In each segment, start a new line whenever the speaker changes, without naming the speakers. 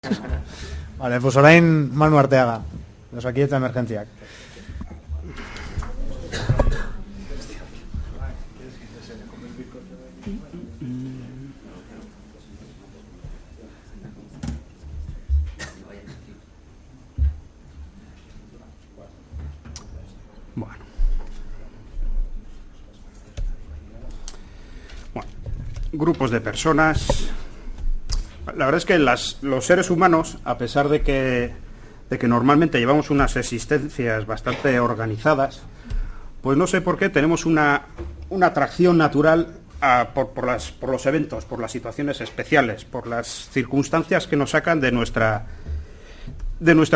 Vale, pues orain Manu Arteaga, Osakidetza Emergentziak.
Bueno, grupos de personas. La verdad es que los seres humanos, a pesar de que normalmente llevamos unas existencias bastante organizadas, pues no sé por qué tenemos una atracción natural por los eventos, por las situaciones especiales, por las circunstancias que nos sacan de nuestra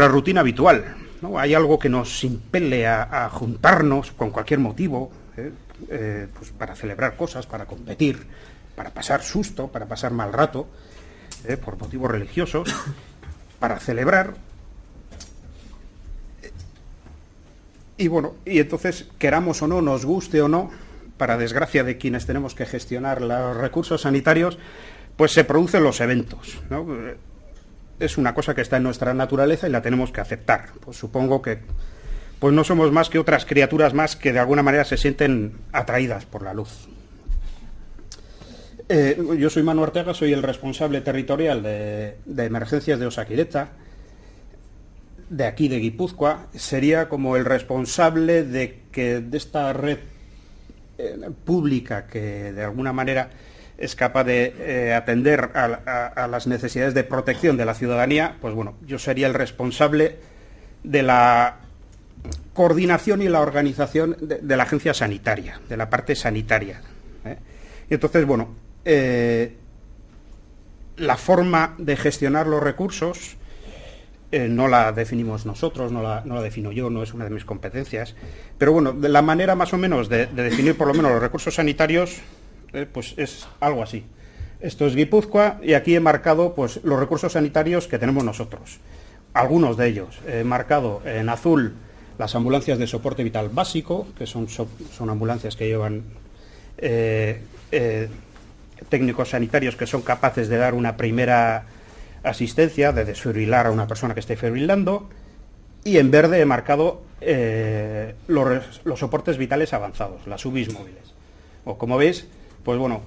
rutina habitual, ¿no? Hay algo que nos impele a juntarnos con cualquier motivo, pues para celebrar cosas, para competir, para pasar susto, para pasar mal rato, por motivos religiosos, para celebrar. Y bueno, y entonces, queramos o no, nos guste o no, para desgracia de quienes tenemos que gestionar los recursos sanitarios, pues se producen los eventos, ¿no? Es una cosa que está en nuestra naturaleza y la tenemos que aceptar. Pues supongo que pues no somos más que otras criaturas más que de alguna manera se sienten atraídas por la luz. Yo soy Manu Arteaga, soy el responsable territorial de emergencias de Osakidetza, de aquí de Guipúzcoa. Sería como el responsable de esta red pública que de alguna manera es capaz de atender a las necesidades de protección de la ciudadanía. Pues bueno, yo sería el responsable de la coordinación y la organización de la agencia sanitaria, de la parte sanitaria, Y entonces, bueno, la forma de gestionar los recursos no la definimos nosotros, no la defino yo, no es una de mis competencias, pero bueno, de la manera más o menos de definir por lo menos los recursos sanitarios, pues es algo así. Esto es Guipúzcoa y aquí he marcado pues los recursos sanitarios que tenemos nosotros. Algunos de ellos. He marcado en azul las ambulancias de soporte vital básico, que son ambulancias que llevan técnicos sanitarios que son capaces de dar una primera asistencia, de desfibrilar a una persona que esté fibrilando, y en verde he marcado los soportes vitales avanzados, las UBIs móviles. O como veis, pues bueno,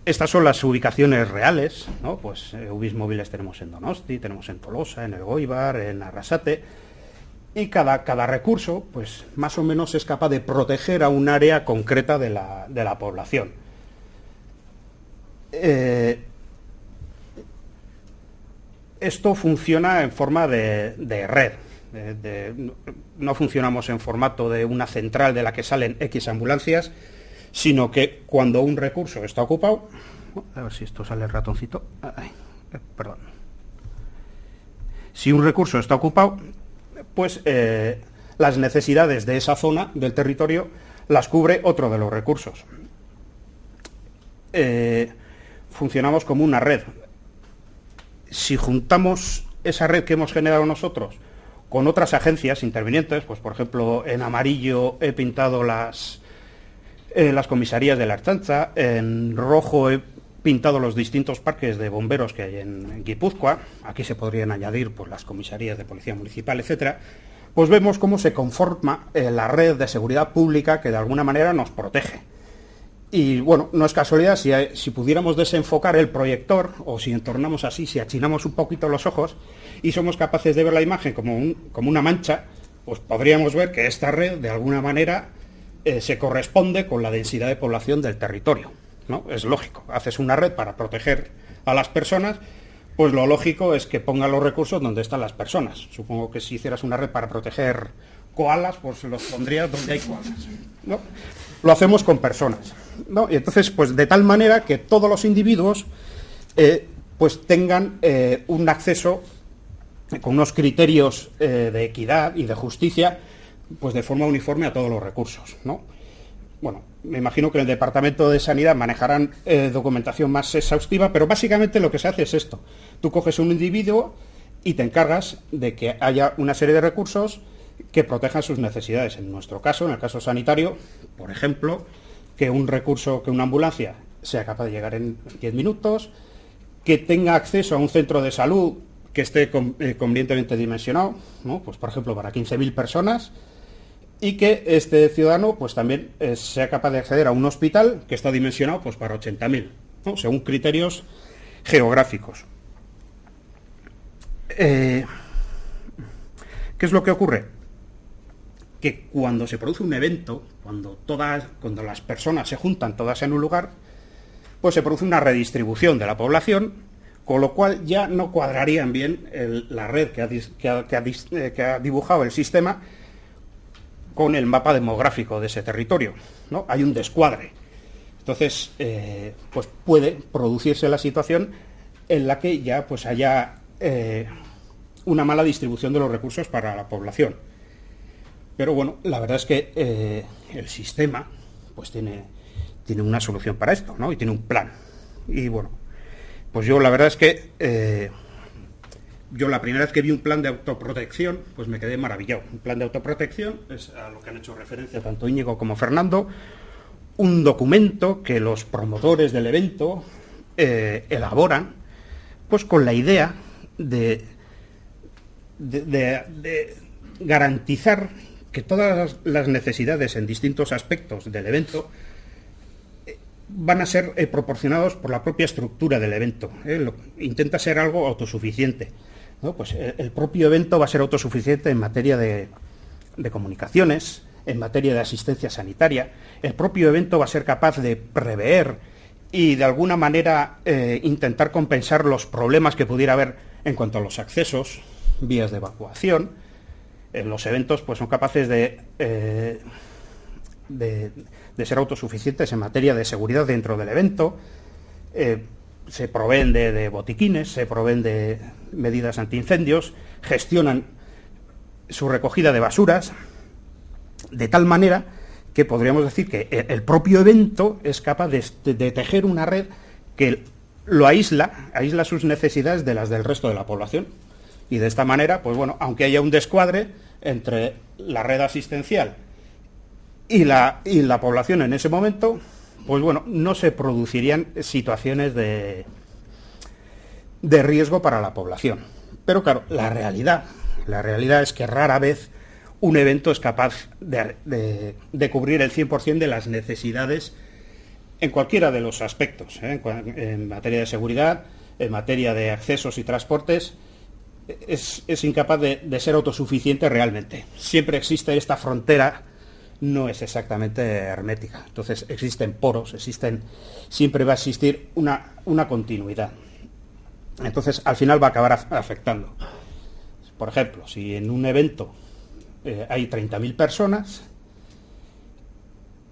estas son las ubicaciones reales, ¿no? Pues UBIs móviles tenemos en Donosti, tenemos en Tolosa, en Elgoibar, en Arrasate, y cada recurso, pues más o menos es capaz de proteger a un área concreta de la población. Esto funciona en forma de red. No funcionamos en formato de una central de la que salen X ambulancias, sino que cuando un recurso está ocupado, a ver si esto sale el ratoncito, perdón. Si un recurso está ocupado, pues las necesidades de esa zona del territorio las cubre otro de los recursos. Funcionamos como una red. Si juntamos esa red que hemos generado nosotros con otras agencias intervinientes, pues por ejemplo en amarillo he pintado las comisarías de la Ertzaintza, en rojo he pintado los distintos parques de bomberos que hay en Guipúzcoa, aquí se podrían añadir pues las comisarías de policía municipal, etcétera, pues vemos cómo se conforma la red de seguridad pública que de alguna manera nos protege. Y bueno, no es casualidad, si pudiéramos desenfocar el proyector, o si entornamos así, si achinamos un poquito los ojos y somos capaces de ver la imagen como una mancha, pues podríamos ver que esta red de alguna manera se corresponde con la densidad de población del territorio, ¿no? Es lógico, haces una red para proteger a las personas, pues lo lógico es que ponga los recursos donde están las personas. Supongo que si hicieras una red para proteger koalas, pues los pondrías donde hay koalas, ¿no? Lo hacemos con personas, ¿no? Y entonces, pues de tal manera que todos los individuos pues tengan un acceso con unos criterios de equidad y de justicia, pues de forma uniforme a todos los recursos, ¿no? Bueno, me imagino que en el Departamento de Sanidad manejarán documentación más exhaustiva, pero básicamente lo que se hace es esto. Tú coges un individuo y te encargas de que haya una serie de recursos que protejan sus necesidades. En nuestro caso, en el caso sanitario, por ejemplo, que una ambulancia sea capaz de llegar en 10 minutos, que tenga acceso a un centro de salud que esté convenientemente dimensionado, ¿no? Pues por ejemplo para 15.000 personas, y que este ciudadano pues también sea capaz de acceder a un hospital que está dimensionado pues para 80.000, ¿no? Según criterios geográficos. ¿Qué es lo que ocurre? Que cuando se produce un evento, cuando las personas se juntan todas en un lugar, pues se produce una redistribución de la población, con lo cual ya no cuadrarían bien la red que ha dibujado el sistema con el mapa demográfico de ese territorio, ¿no? Hay un descuadre. Entonces, pues puede producirse la situación en la que ya pues haya una mala distribución de los recursos para la población. Pero bueno, la verdad es que el sistema pues tiene una solución para esto, ¿no? Y tiene un plan. Y bueno, pues yo la verdad es que yo la primera vez que vi un plan de autoprotección, pues me quedé maravillado. Un plan de autoprotección es a lo que han hecho referencia tanto Íñigo como Fernando, un documento que los promotores del evento elaboran, pues con la idea de garantizar que todas las necesidades en distintos aspectos del evento van a ser proporcionados por la propia estructura del evento. Intenta ser algo autosuficiente, ¿no? Pues el propio evento va a ser autosuficiente en materia de comunicaciones, en materia de asistencia sanitaria. El propio evento va a ser capaz de prever y de alguna manera intentar compensar los problemas que pudiera haber en cuanto a los accesos, vías de evacuación. Los eventos pues son capaces de ser autosuficientes en materia de seguridad dentro del evento. Se proveen de botiquines, se proveen de medidas antiincendios, gestionan su recogida de basuras, de tal manera que podríamos decir que el propio evento es capaz de tejer una red que lo aísla sus necesidades de las del resto de la población. Y de esta manera, pues bueno, aunque haya un descuadre entre la red asistencial y la población en ese momento, pues bueno, no se producirían situaciones de riesgo para la población. Pero claro, la realidad es que rara vez un evento es capaz de cubrir el 100% de las necesidades en cualquiera de los aspectos, en materia de seguridad, en materia de accesos y transportes. Es incapaz de ser autosuficiente realmente. Siempre existe esta frontera, no es exactamente hermética. Entonces existen poros, siempre va a existir una continuidad. Entonces al final va a acabar afectando. Por ejemplo, si en un evento hay 30.000 personas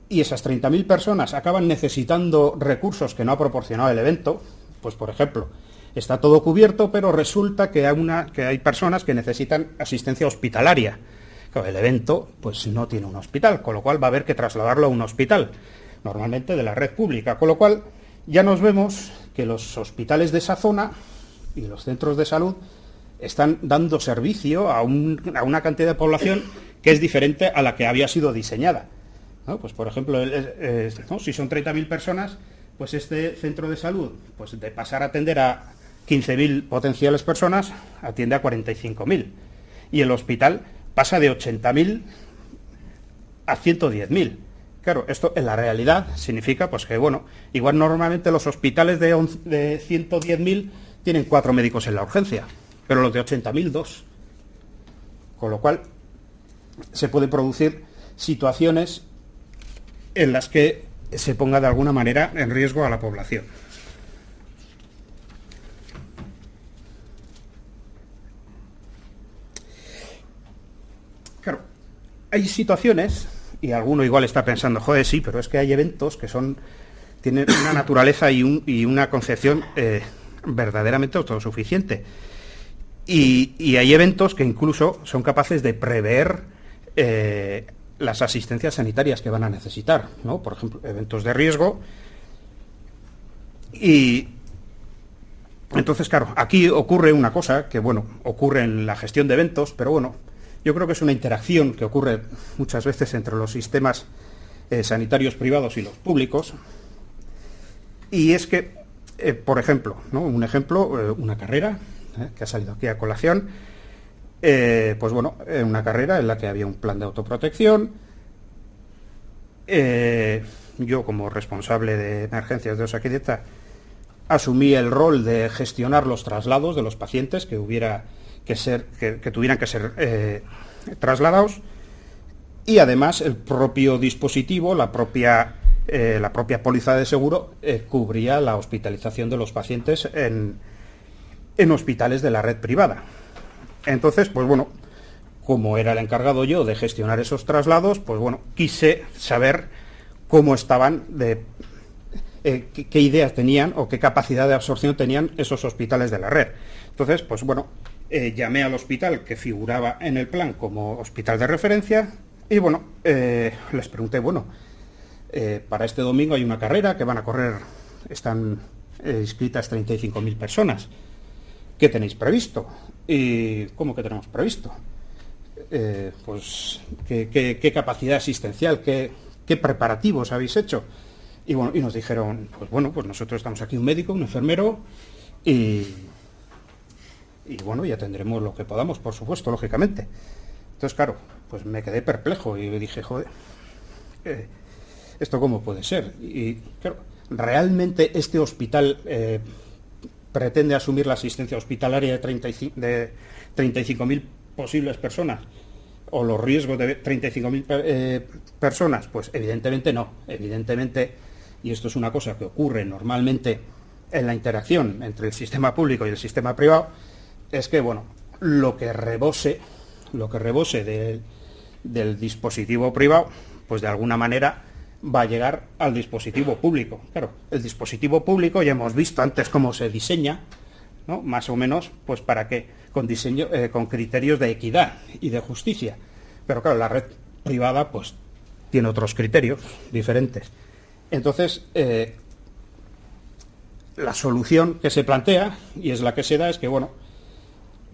y esas 30.000 personas acaban necesitando recursos que no ha proporcionado el evento, pues por ejemplo, está todo cubierto, pero resulta que hay personas que necesitan asistencia hospitalaria. Claro, el evento pues no tiene un hospital, con lo cual va a haber que trasladarlo a un hospital, normalmente de la red pública. Con lo cual ya nos vemos que los hospitales de esa zona y los centros de salud están dando servicio a una cantidad de población que es diferente a la que había sido diseñada, ¿no? Pues por ejemplo, ¿no? Si son 30.000 personas, pues este centro de salud, pues de pasar a atender a 15.000 potenciales personas, atiende a 45.000. Y el hospital pasa de 80.000 a 110.000. Claro, esto en la realidad significa pues que, bueno, igual normalmente los hospitales de 110.000 tienen 4 médicos en la urgencia, pero los de 80.000, 2. Con lo cual se pueden producir situaciones en las que se ponga de alguna manera en riesgo a la población. Claro, hay situaciones, y alguno igual está pensando, joder, sí, pero es que hay eventos que tienen una naturaleza y una concepción verdaderamente autosuficiente. Y hay eventos que incluso son capaces de prever las asistencias sanitarias que van a necesitar, ¿no? Por ejemplo, eventos de riesgo. Y entonces, claro, aquí ocurre una cosa que, bueno, ocurre en la gestión de eventos, pero bueno, yo creo que es una interacción que ocurre muchas veces entre los sistemas sanitarios privados y los públicos. Y es que, por ejemplo, ¿no? Un ejemplo, una carrera, que ha salido aquí a colación, pues bueno, una carrera en la que había un plan de autoprotección. Yo, como responsable de emergencias de Osakidetza, asumí el rol de gestionar los traslados de los pacientes que tuvieran que ser trasladados, y además el propio dispositivo, la propia póliza de seguro cubría la hospitalización de los pacientes en hospitales de la red privada. Entonces, pues bueno, como era el encargado yo de gestionar esos traslados, pues bueno, quise saber cómo estaban, qué ideas tenían o qué capacidad de absorción tenían esos hospitales de la red. Entonces, pues bueno, llamé al hospital que figuraba en el plan como hospital de referencia y bueno, les pregunté, bueno, para este domingo hay una carrera que van a correr, están inscritas 35.000 personas. ¿Qué tenéis previsto? ¿Y cómo que tenemos previsto? Pues ¿qué capacidad asistencial, qué preparativos habéis hecho? Y bueno, y nos dijeron, pues bueno, pues nosotros estamos aquí un médico, un enfermero, y bueno, ya tendremos lo que podamos, por supuesto, lógicamente. Entonces, claro, pues me quedé perplejo y dije, joder, ¿esto cómo puede ser? Y claro, ¿realmente este hospital pretende asumir la asistencia hospitalaria de 35.000 posibles personas? ¿O los riesgos de 35.000 personas? Pues evidentemente no. Evidentemente, y esto es una cosa que ocurre normalmente en la interacción entre el sistema público y el sistema privado, es que, bueno, lo que rebose del dispositivo privado, pues de alguna manera va a llegar al dispositivo público. Claro, el dispositivo público ya hemos visto antes cómo se diseña, ¿no? Más o menos, pues para que con criterios de equidad y de justicia. Pero claro, la red privada pues tiene otros criterios diferentes. Entonces, la solución que se plantea, y es la que se da, es que bueno,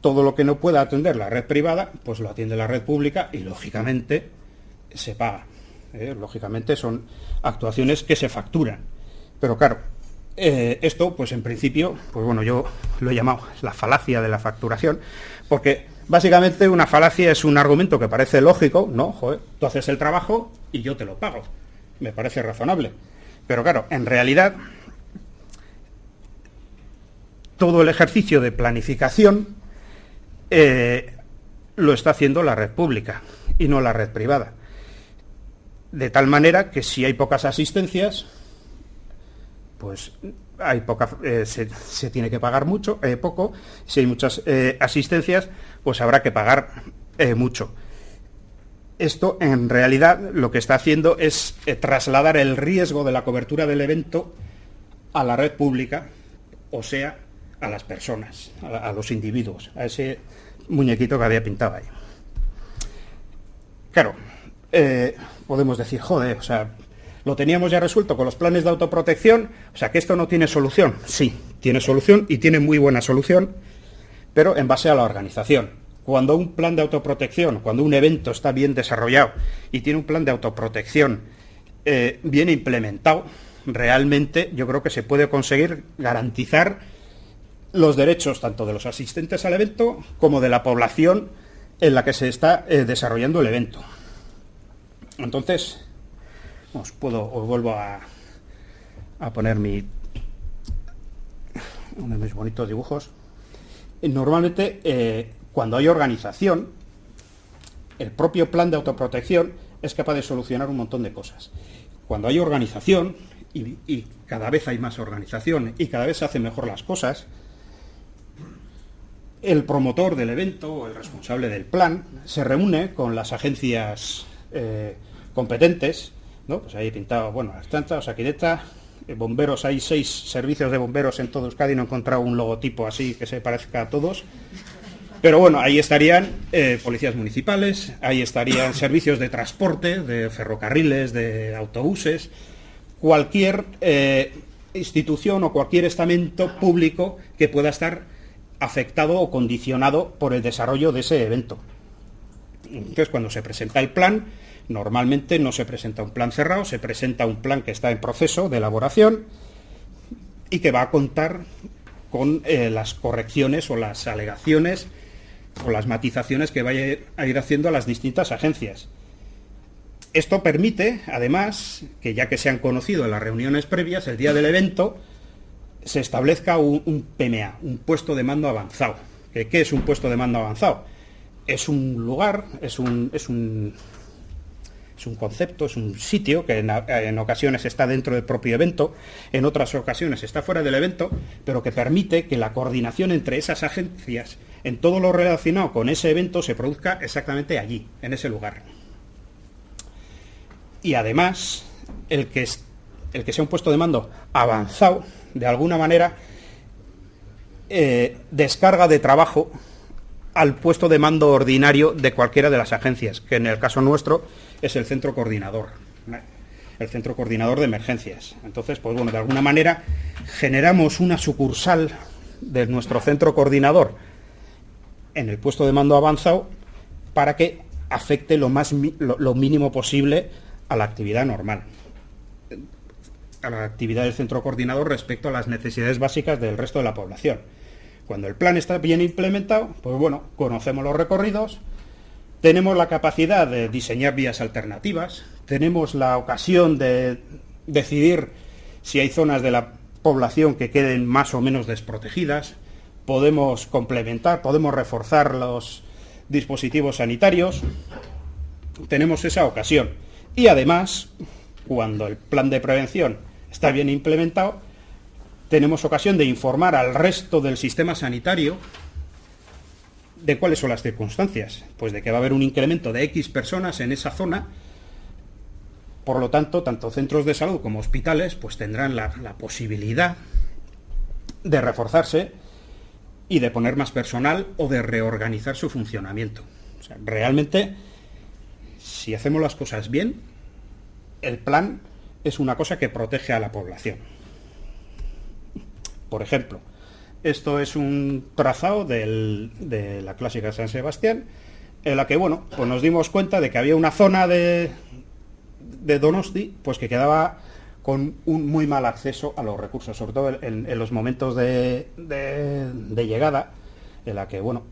todo lo que no pueda atender la red privada, pues lo atiende la red pública y lógicamente se paga. Lógicamente son actuaciones que se facturan. Pero claro, esto, pues en principio, pues bueno, yo lo he llamado la falacia de la facturación, porque básicamente una falacia es un argumento que parece lógico, ¿no? Joder, tú haces el trabajo y yo te lo pago. Me parece razonable. Pero claro, en realidad, todo el ejercicio de planificación lo está haciendo la red pública y no la red privada. De tal manera que si hay pocas asistencias, pues hay se tiene que pagar poco. Si hay muchas asistencias, pues habrá que pagar mucho. Esto, en realidad, lo que está haciendo es trasladar el riesgo de la cobertura del evento a la red pública, o sea, a las personas, a los individuos, a ese muñequito que había pintado ahí. Claro, podemos decir, joder, o sea, lo teníamos ya resuelto con los planes de autoprotección, o sea, que esto no tiene solución. Sí, tiene solución y tiene muy buena solución, pero en base a la organización. Cuando un plan de autoprotección, cuando un evento está bien desarrollado y tiene un plan de autoprotección bien implementado, realmente yo creo que se puede conseguir garantizar los derechos tanto de los asistentes al evento como de la población en la que se está desarrollando el evento. Entonces, os vuelvo a poner uno de mis bonitos dibujos. Normalmente, cuando hay organización, el propio plan de autoprotección es capaz de solucionar un montón de cosas. Cuando hay organización, y cada vez hay más organización, y cada vez se hacen mejor las cosas, el promotor del evento o el responsable del plan se reúne con las agencias competentes, ¿no? Pues ahí he pintado, bueno, Ertzaintza, Osakidetza, bomberos, hay 6 servicios de bomberos en todo Euskadi, no he encontrado un logotipo así que se parezca a todos. Pero bueno, ahí estarían policías municipales, ahí estarían servicios de transporte, de ferrocarriles, de autobuses, cualquier institución o cualquier estamento público que pueda estar afectado o condicionado por el desarrollo de ese evento. Entonces, cuando se presenta el plan, normalmente no se presenta un plan cerrado, se presenta un plan que está en proceso de elaboración y que va a contar con las correcciones o las alegaciones o las matizaciones que vaya a ir haciendo a las distintas agencias. Esto permite, además, que ya que se han conocido en las reuniones previas, el día del evento, se establezca un PMA, un puesto de mando avanzado. ¿Qué es un puesto de mando avanzado? Es un lugar, es un concepto, es un sitio que en ocasiones está dentro del propio evento, en otras ocasiones está fuera del evento, pero que permite que la coordinación entre esas agencias en todo lo relacionado con ese evento se produzca exactamente allí, en ese lugar. Y además, el que sea un puesto de mando avanzado, de alguna manera, descarga de trabajo al puesto de mando ordinario de cualquiera de las agencias, que en el caso nuestro es el centro coordinador, el centro coordinador de emergencias. Entonces, pues bueno, de alguna manera generamos una sucursal de nuestro centro coordinador en el puesto de mando avanzado para que afecte lo mínimo posible a la actividad normal, a la actividad del centro coordinador respecto a las necesidades básicas del resto de la población. Cuando el plan está bien implementado, pues bueno, conocemos los recorridos, tenemos la capacidad de diseñar vías alternativas, tenemos la ocasión de decidir si hay zonas de la población que queden más o menos desprotegidas, podemos complementar, podemos reforzar los dispositivos sanitarios, tenemos esa ocasión. Y además, cuando el plan de prevención está bien implementado, tenemos ocasión de informar al resto del sistema sanitario de cuáles son las circunstancias. Pues de que va a haber un incremento de X personas en esa zona. Por lo tanto, tanto centros de salud como hospitales pues tendrán la posibilidad de reforzarse y de poner más personal o de reorganizar su funcionamiento. O sea, realmente, si hacemos las cosas bien, el plan es una cosa que protege a la población. Por ejemplo, esto es un trazado de la clásica San Sebastián, en la que, bueno, pues nos dimos cuenta de que había una zona de Donosti, pues que quedaba con un muy mal acceso a los recursos, sobre todo en los momentos de llegada, en la que, bueno,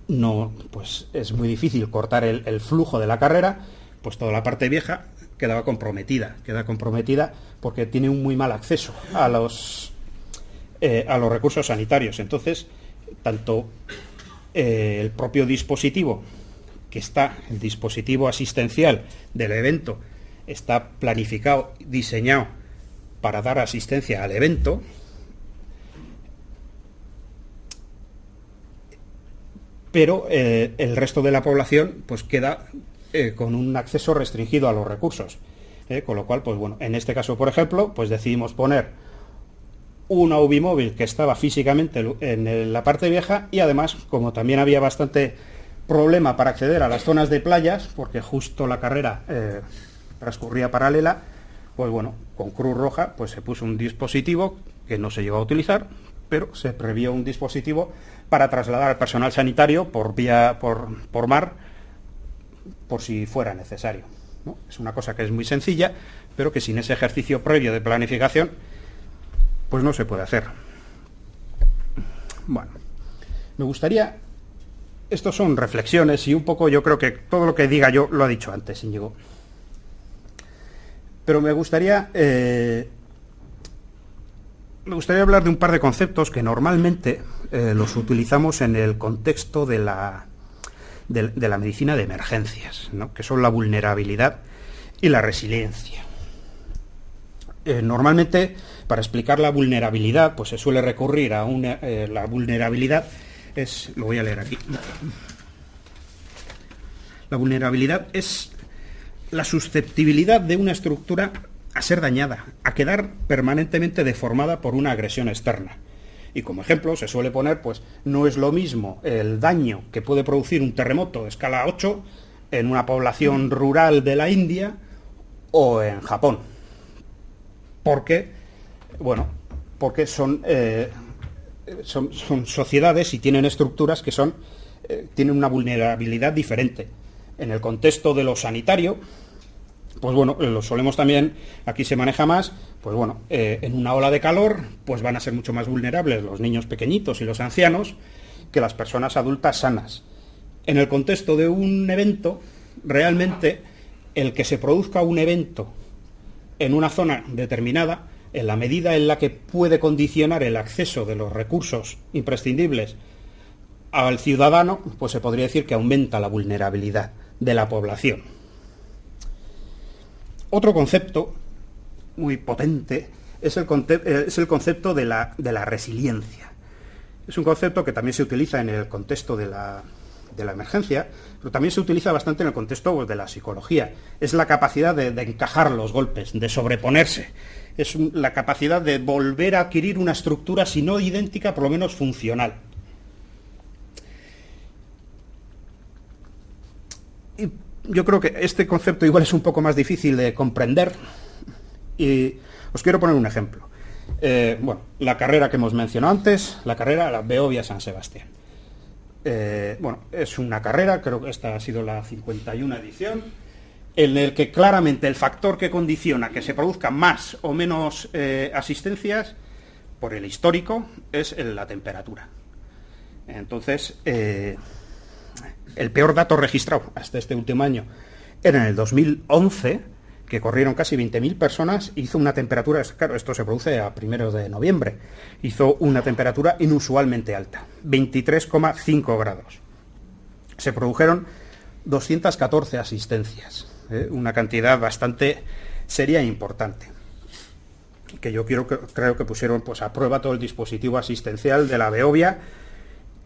no, pues es muy difícil cortar el flujo de la carrera, pues toda la parte vieja queda comprometida porque tiene un muy mal acceso a los recursos sanitarios. Entonces, tanto el propio dispositivo el dispositivo asistencial del evento está planificado, diseñado para dar asistencia al evento, pero el resto de la población pues queda con un acceso restringido a los recursos, con lo cual, pues bueno, en este caso, por ejemplo, pues decidimos poner una UBI móvil que estaba físicamente en la parte vieja, y además, como también había bastante problema para acceder a las zonas de playas, porque justo la carrera transcurría paralela, pues bueno, con Cruz Roja pues se puso un dispositivo que no se llegó a utilizar, pero se previó un dispositivo para trasladar al personal sanitario por mar, por si fuera necesario, ¿no? Es una cosa que es muy sencilla, pero que sin ese ejercicio previo de planificación pues no se puede hacer. Bueno, me gustaría, estos son reflexiones y un poco yo creo que todo lo que diga yo lo ha dicho antes Íñigo, pero me gustaría hablar de un par de conceptos que normalmente los utilizamos en el contexto de la medicina de emergencias, ¿no? Que son la vulnerabilidad y la resiliencia. Normalmente, para explicar la vulnerabilidad, pues se suele recurrir a la vulnerabilidad lo voy a leer aquí. La vulnerabilidad es la susceptibilidad de una estructura a ser dañada, a quedar permanentemente deformada por una agresión externa. Y como ejemplo se suele poner, pues no es lo mismo el daño que puede producir un terremoto de escala 8 en una población rural de la India o en Japón. Porque son sociedades y tienen estructuras que tienen una vulnerabilidad diferente. En el contexto de lo sanitario, pues bueno, lo solemos también, aquí se maneja más, pues bueno, en una ola de calor, pues van a ser mucho más vulnerables los niños pequeñitos y los ancianos que las personas adultas sanas. En el contexto de un evento, realmente, el que se produzca un evento en una zona determinada, en la medida en la que puede condicionar el acceso de los recursos imprescindibles al ciudadano, pues se podría decir que aumenta la vulnerabilidad de la población. Otro concepto muy potente es el concepto de la resiliencia. Es un concepto que también se utiliza en el contexto de la emergencia, pero también se utiliza bastante en el contexto, pues, de la psicología. Es la capacidad de encajar los golpes, de sobreponerse. Es la capacidad de volver a adquirir una estructura, si no idéntica, por lo menos funcional. Y yo creo que este concepto igual es un poco más difícil de comprender, y os quiero poner un ejemplo. Bueno, la carrera que hemos mencionado antes, la Beovia-San Sebastián. Bueno, es una carrera, creo que esta ha sido la 51 edición, en el que claramente el factor que condiciona que se produzcan más o menos asistencias, por el histórico, es la temperatura. Entonces, el peor dato registrado hasta este último año era en el 2011, que corrieron casi 20.000 personas, hizo una temperatura, claro, esto se produce a 1 de noviembre, hizo una temperatura inusualmente alta, 23,5 grados. Se produjeron 214 asistencias, una cantidad bastante seria e importante, que yo creo que pusieron, pues, a prueba todo el dispositivo asistencial de la Beovia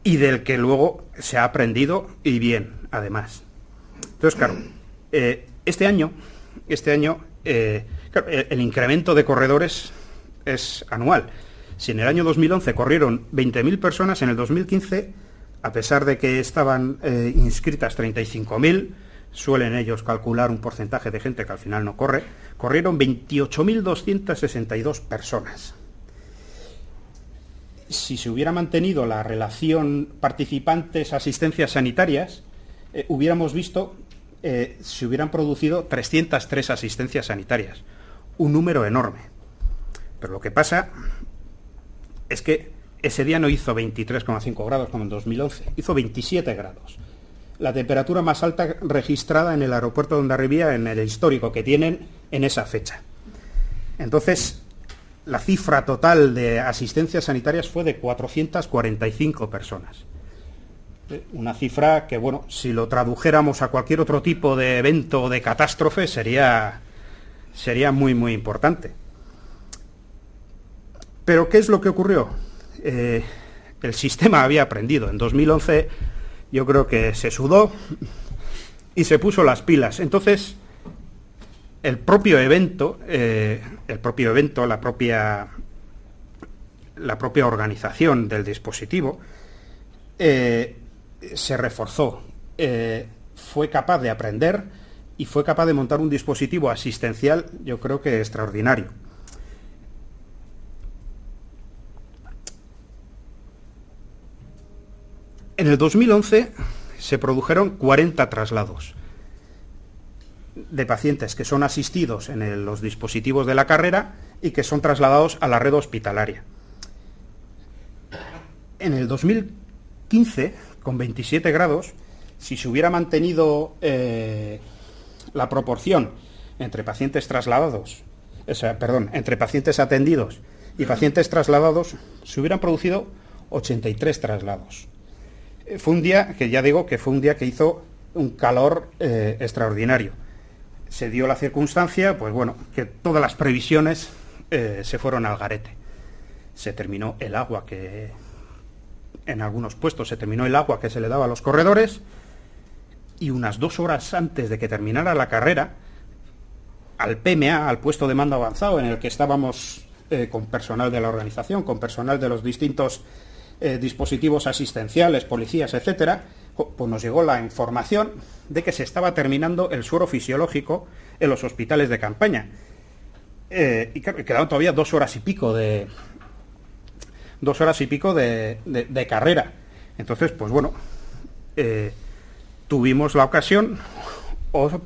y del que luego se ha aprendido, y bien, además. Entonces, claro, este año, claro, el incremento de corredores es anual. Si en el año 2011 corrieron 20.000 personas, en el 2015, a pesar de que estaban inscritas 35.000, suelen ellos calcular un porcentaje de gente que al final no corre, corrieron 28.262 personas. Si se hubiera mantenido la relación participantes-asistencias sanitarias, hubiéramos visto, se hubieran producido 303 asistencias sanitarias, un número enorme. Pero lo que pasa es que ese día no hizo 23,5 grados como en 2011, hizo 27 grados. La temperatura más alta registrada en el aeropuerto de Hondarribia en el histórico que tienen en esa fecha. Entonces, la cifra total de asistencias sanitarias fue de 445 personas. Una cifra que, bueno, si lo tradujéramos a cualquier otro tipo de evento o de catástrofe, sería muy, muy importante. Pero, ¿qué es lo que ocurrió? El sistema había aprendido. En 2011 yo creo que se sudó y se puso las pilas. Entonces, el propio evento, la propia organización del dispositivo se reforzó, fue capaz de aprender y fue capaz de montar un dispositivo asistencial, yo creo que extraordinario. En el 2011 se produjeron 40 traslados de pacientes que son asistidos en los dispositivos de la carrera y que son trasladados a la red hospitalaria. En el 2015, con 27 grados, si se hubiera mantenido la proporción entre pacientes entre pacientes atendidos y pacientes trasladados, se hubieran producido 83 traslados. Fue un día que, ya digo, que fue un día que hizo un calor extraordinario. Se dio la circunstancia, pues bueno, que todas las previsiones se fueron al garete. Se terminó el agua que, en algunos puestos se terminó el agua que se le daba a los corredores, y unas 2 horas antes de que terminara la carrera, al PMA, al puesto de mando avanzado, en el que estábamos con personal de la organización, con personal de los distintos dispositivos asistenciales, policías, etcétera, pues nos llegó la información de que se estaba terminando el suero fisiológico en los hospitales de campaña. Y quedaban todavía 2 horas y pico de carrera. Entonces, pues bueno, tuvimos la ocasión,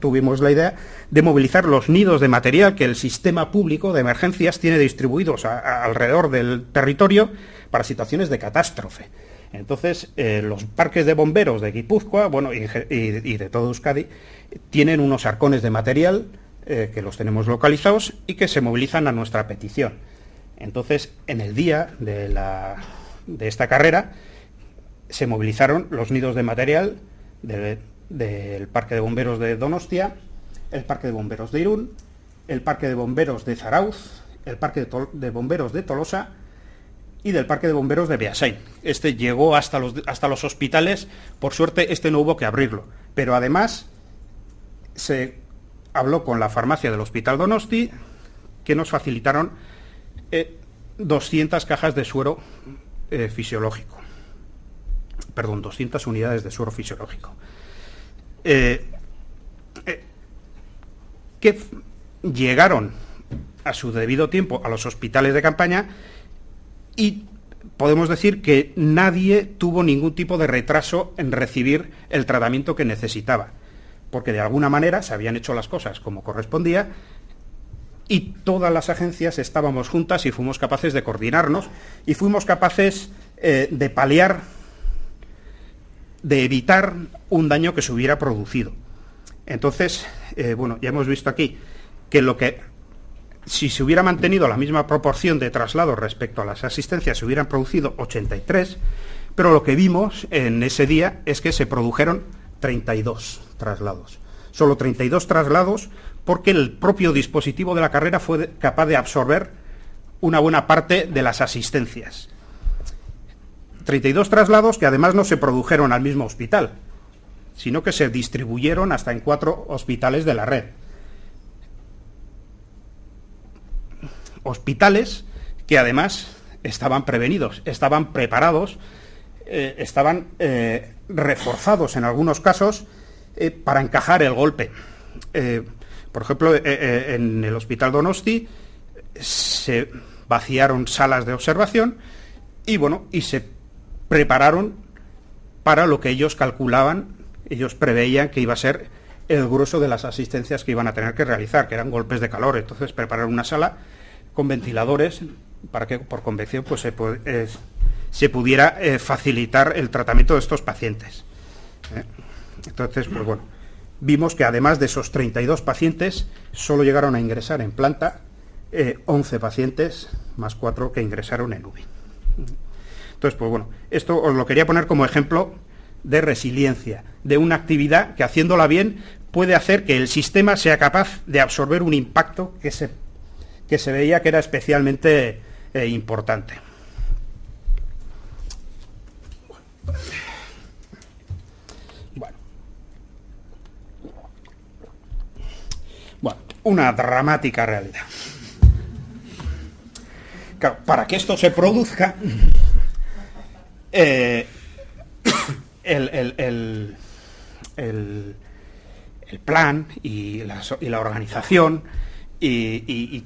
tuvimos la idea de movilizar los nidos de material que el sistema público de emergencias tiene distribuidos alrededor del territorio para situaciones de catástrofe. Entonces, los parques de bomberos de Guipúzcoa, bueno, y de todo Euskadi, tienen unos arcones de material que los tenemos localizados y que se movilizan a nuestra petición. Entonces, en el día de esta carrera, se movilizaron los nidos de material del Parque de Bomberos de Donostia, el Parque de Bomberos de Irún, el Parque de Bomberos de Zarauz, el Parque de Bomberos de Tolosa y del Parque de Bomberos de Beasain. Este llegó hasta los hospitales, por suerte este no hubo que abrirlo, pero además se habló con la farmacia del Hospital Donosti, que nos facilitaron 200 cajas de suero fisiológico. Perdón, 200 unidades de suero fisiológico. Que llegaron a su debido tiempo a los hospitales de campaña y podemos decir que nadie tuvo ningún tipo de retraso en recibir el tratamiento que necesitaba, porque de alguna manera se habían hecho las cosas como correspondía y todas las agencias estábamos juntas y fuimos capaces de coordinarnos y fuimos capaces de paliar, de evitar un daño que se hubiera producido. Entonces, bueno, ya hemos visto aquí que si se hubiera mantenido la misma proporción de traslados respecto a las asistencias, se hubieran producido 83, pero lo que vimos en ese día es que se produjeron 32 traslados. Solo 32 traslados porque el propio dispositivo de la carrera fue capaz de absorber una buena parte de las asistencias. 32 traslados que además no se produjeron al mismo hospital, sino que se distribuyeron hasta en 4 hospitales de la red. Hospitales que además estaban prevenidos, estaban preparados, estaban reforzados en algunos casos para encajar el golpe. Por ejemplo, en el Hospital Donosti se vaciaron salas de observación y se prepararon para lo que ellos calculaban, ellos preveían que iba a ser el grueso de las asistencias que iban a tener que realizar, que eran golpes de calor. Entonces prepararon una sala con ventiladores para que por convección pues se pudiera facilitar el tratamiento de estos pacientes. Entonces, pues bueno, vimos que además de esos 32 pacientes, solo llegaron a ingresar en planta 11 pacientes, más 4 que ingresaron en UBI. Entonces, pues bueno, esto os lo quería poner como ejemplo de resiliencia, de una actividad que haciéndola bien puede hacer que el sistema sea capaz de absorber un impacto que se veía que era especialmente importante. Bueno, una dramática realidad. Claro, para que esto se produzca, el plan y la organización y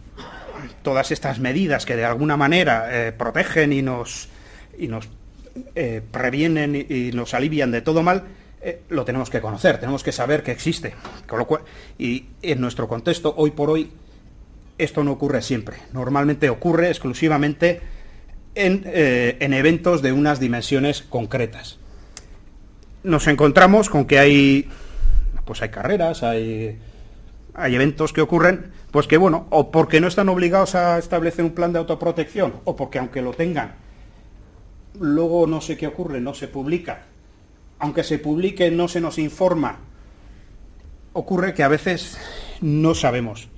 todas estas medidas que de alguna manera protegen y nos previenen y nos alivian de todo mal, lo tenemos que conocer, tenemos que saber que existe. Con lo cual, y en nuestro contexto, hoy por hoy, esto no ocurre siempre. Normalmente ocurre exclusivamente en eventos de unas dimensiones concretas. Nos encontramos con que hay carreras, hay eventos que ocurren, pues que bueno, o porque no están obligados a establecer un plan de autoprotección, o porque aunque lo tengan, luego no sé qué ocurre, no se publica. Aunque se publique, no se nos informa. Ocurre que a veces no sabemos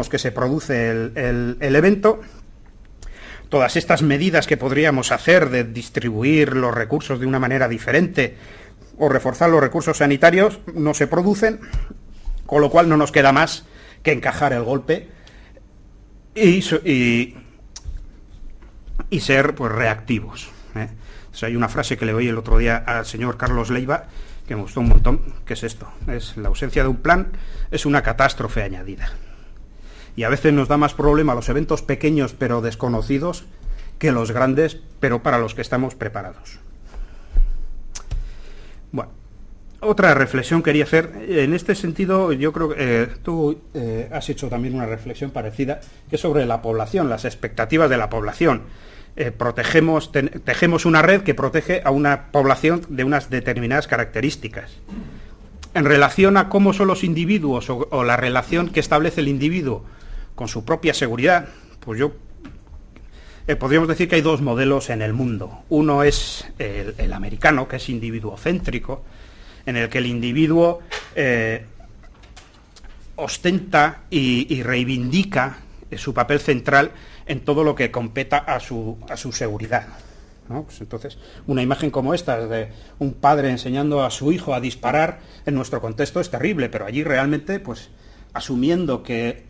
que se produce el evento. Todas estas medidas que podríamos hacer de distribuir los recursos de una manera diferente o reforzar los recursos sanitarios no se producen, con lo cual no nos queda más que encajar el golpe y ser pues reactivos. O sea, hay una frase que le oí el otro día al señor Carlos Leiva que me gustó un montón, que es esto: es la ausencia de un plan es una catástrofe añadida. Y a veces nos da más problema los eventos pequeños pero desconocidos que los grandes, pero para los que estamos preparados. Bueno, Otra reflexión quería hacer. En este sentido, yo creo que tú has hecho también una reflexión parecida, que es sobre la población, las expectativas de la población. Tejemos una red que protege a una población de unas determinadas características. En relación a cómo son los individuos o la relación que establece el individuo con su propia seguridad, pues podríamos decir que hay dos modelos en el mundo. Uno es el americano, que es individuocéntrico, en el que el individuo ostenta y reivindica su papel central en todo lo que competa a su seguridad, ¿no? Pues entonces, una imagen como esta de un padre enseñando a su hijo a disparar en nuestro contexto es terrible, pero allí realmente, pues, asumiendo que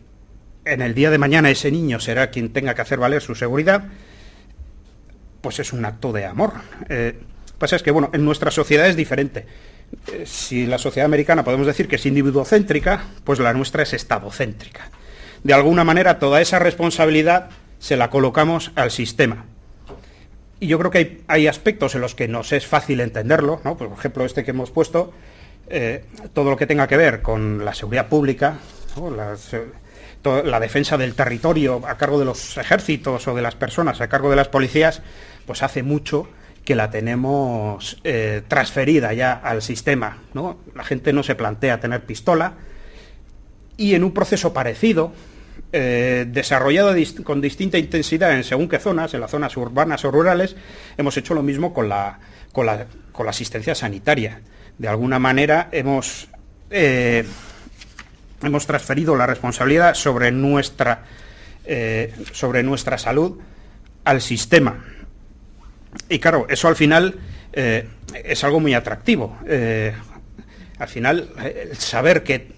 en el día de mañana ese niño será quien tenga que hacer valer su seguridad, pues es un acto de amor. Pasa es que, bueno, en nuestra sociedad es diferente. Si la sociedad americana podemos decir que es individuocéntrica, pues la nuestra es estadocéntrica. De alguna manera, toda esa responsabilidad se la colocamos al sistema. Y yo creo que hay aspectos en los que nos es fácil entenderlo, ¿no? Por ejemplo, este que hemos puesto, todo lo que tenga que ver con la seguridad pública, ¿no? La defensa del territorio a cargo de los ejércitos o de las personas a cargo de las policías, pues hace mucho que la tenemos transferida ya al sistema, ¿no? La gente no se plantea tener pistola, y en un proceso parecido, desarrollado con distinta intensidad en según qué zonas, en las zonas urbanas o rurales, hemos hecho lo mismo con la asistencia sanitaria. De alguna manera hemos transferido la responsabilidad sobre nuestra salud al sistema. Y claro, eso al final es algo muy atractivo. Al final, saber que,